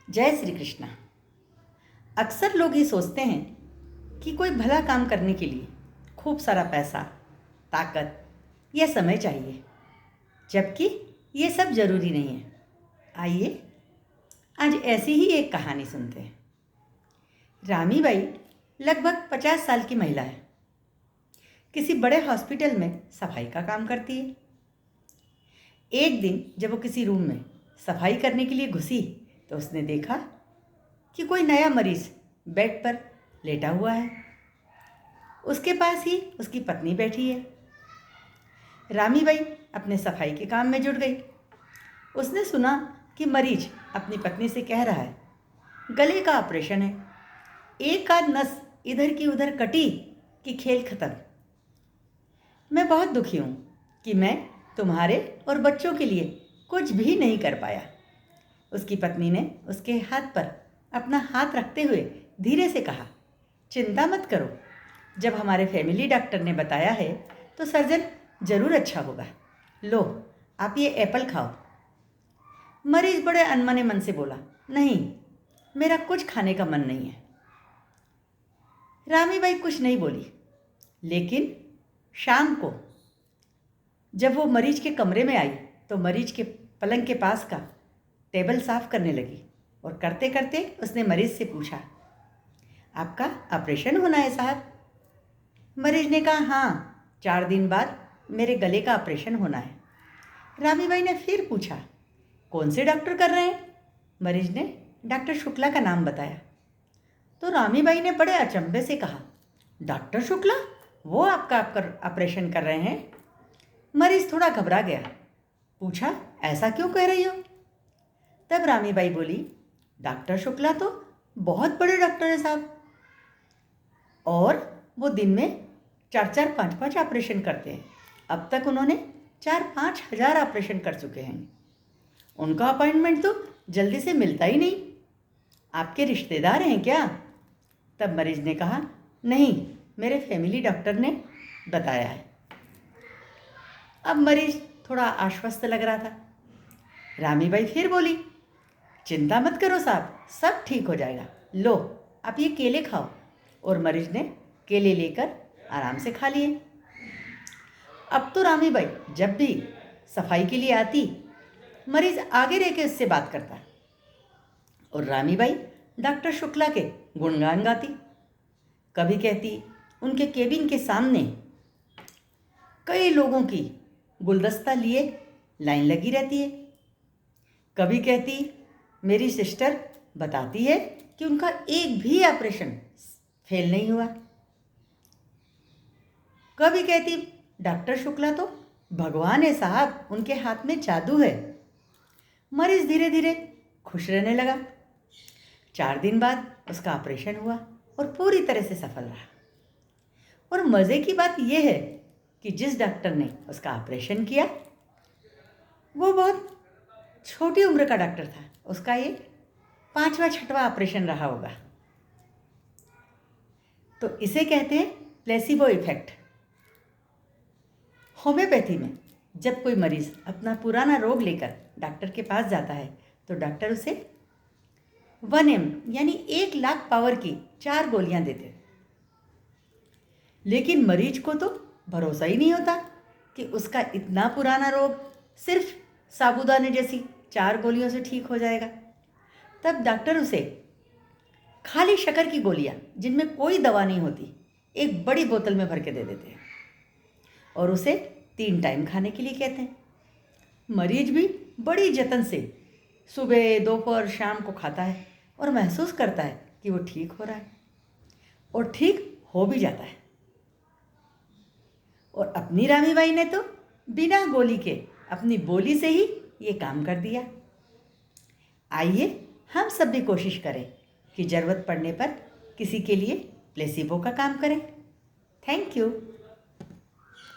जय श्री कृष्णा। अक्सर लोग ये सोचते हैं कि कोई भला काम करने के लिए खूब सारा पैसा, ताकत या समय चाहिए, जबकि ये सब ज़रूरी नहीं है। आइए आज ऐसी ही एक कहानी सुनते हैं। रामीबाई लगभग 50 साल की महिला है। किसी बड़े हॉस्पिटल में सफाई का काम करती है। एक दिन जब वो किसी रूम में सफाई करने के लिए घुसी तो उसने देखा कि कोई नया मरीज बेड पर लेटा हुआ है। उसके पास ही उसकी पत्नी बैठी है। रामीबाई अपने सफाई के काम में जुट गई। उसने सुना कि मरीज अपनी पत्नी से कह रहा है, गले का ऑपरेशन है, एक आध नस इधर की उधर कटी कि खेल खत्म। मैं बहुत दुखी हूँ कि मैं तुम्हारे और बच्चों के लिए कुछ भी नहीं कर पाया। उसकी पत्नी ने उसके हाथ पर अपना हाथ रखते हुए धीरे से कहा, चिंता मत करो, जब हमारे फैमिली डॉक्टर ने बताया है तो सर्जन ज़रूर अच्छा होगा। लो आप ये एप्पल खाओ। मरीज बड़े अनमने मन से बोला, नहीं, मेरा कुछ खाने का मन नहीं है। रामीबाई कुछ नहीं बोली, लेकिन शाम को जब वो मरीज के कमरे में आई तो मरीज के पलंग के पास का टेबल साफ करने लगी और करते करते उसने मरीज से पूछा, आपका ऑपरेशन होना है साहब? मरीज ने कहा, हाँ, 4 दिन बाद मेरे गले का ऑपरेशन होना है। रामीबाई ने फिर पूछा, कौन से डॉक्टर कर रहे हैं? मरीज ने डॉक्टर शुक्ला का नाम बताया। तो रामीबाई ने बड़े अचंभे से कहा, डॉक्टर शुक्ला, वो आपका ऑपरेशन कर रहे हैं? मरीज थोड़ा घबरा गया, पूछा, ऐसा क्यों कह रही हो? तब रामीबाई बोली, डॉक्टर शुक्ला तो बहुत बड़े डॉक्टर हैं साहब, और वो दिन में 4-4, 5-5 ऑपरेशन करते हैं। अब तक उन्होंने 4-5 हज़ार ऑपरेशन कर चुके हैं। उनका अपॉइंटमेंट तो जल्दी से मिलता ही नहीं। आपके रिश्तेदार हैं क्या? तब मरीज ने कहा, नहीं, मेरे फैमिली डॉक्टर ने बताया है। अब मरीज थोड़ा आश्वस्त लग रहा था। रामीबाई फिर बोली, चिंता मत करो साहब, सब ठीक हो जाएगा। लो आप ये केले खाओ। और मरीज ने केले लेकर आराम से खा लिए। अब तो रामीबाई जब भी सफाई के लिए आती, मरीज आगे रह के उससे बात करता और रामीबाई डॉक्टर शुक्ला के गुणगान गाती। कभी कहती, उनके केबिन के सामने कई लोगों की गुलदस्ता लिए लाइन लगी रहती है। कभी कहती, मेरी सिस्टर बताती है कि उनका एक भी ऑपरेशन फेल नहीं हुआ। कभी कहती, डॉक्टर शुक्ला तो भगवान है साहब, उनके हाथ में जादू है। मरीज धीरे धीरे खुश रहने लगा। 4 दिन बाद उसका ऑपरेशन हुआ और पूरी तरह से सफल रहा। और मज़े की बात यह है कि जिस डॉक्टर ने उसका ऑपरेशन किया वो बहुत छोटी उम्र का डॉक्टर था। उसका ये 5वां-6वां ऑपरेशन रहा होगा। तो इसे कहते हैं प्लेसिबो इफेक्ट। होम्योपैथी में जब कोई मरीज अपना पुराना रोग लेकर डॉक्टर के पास जाता है तो डॉक्टर उसे 1 ml यानी 1 लाख पावर की 4 गोलियां देते हैं। लेकिन मरीज को तो भरोसा ही नहीं होता कि उसका इतना पुराना रोग सिर्फ साबूदाने जैसी 4 गोलियों से ठीक हो जाएगा। तब डॉक्टर उसे खाली शक्कर की गोलियां, जिनमें कोई दवा नहीं होती, एक बड़ी बोतल में भर के दे देते हैं और उसे 3 टाइम खाने के लिए कहते हैं। मरीज भी बड़ी जतन से सुबह, दोपहर, शाम को खाता है और महसूस करता है कि वो ठीक हो रहा है और ठीक हो भी जाता है। और अपनी रामीबाई ने तो बिना गोली के अपनी बोली से ही ये काम कर दिया। आइए हम सब भी कोशिश करें कि ज़रूरत पड़ने पर किसी के लिए प्लेसिबो का काम करें। Thank you.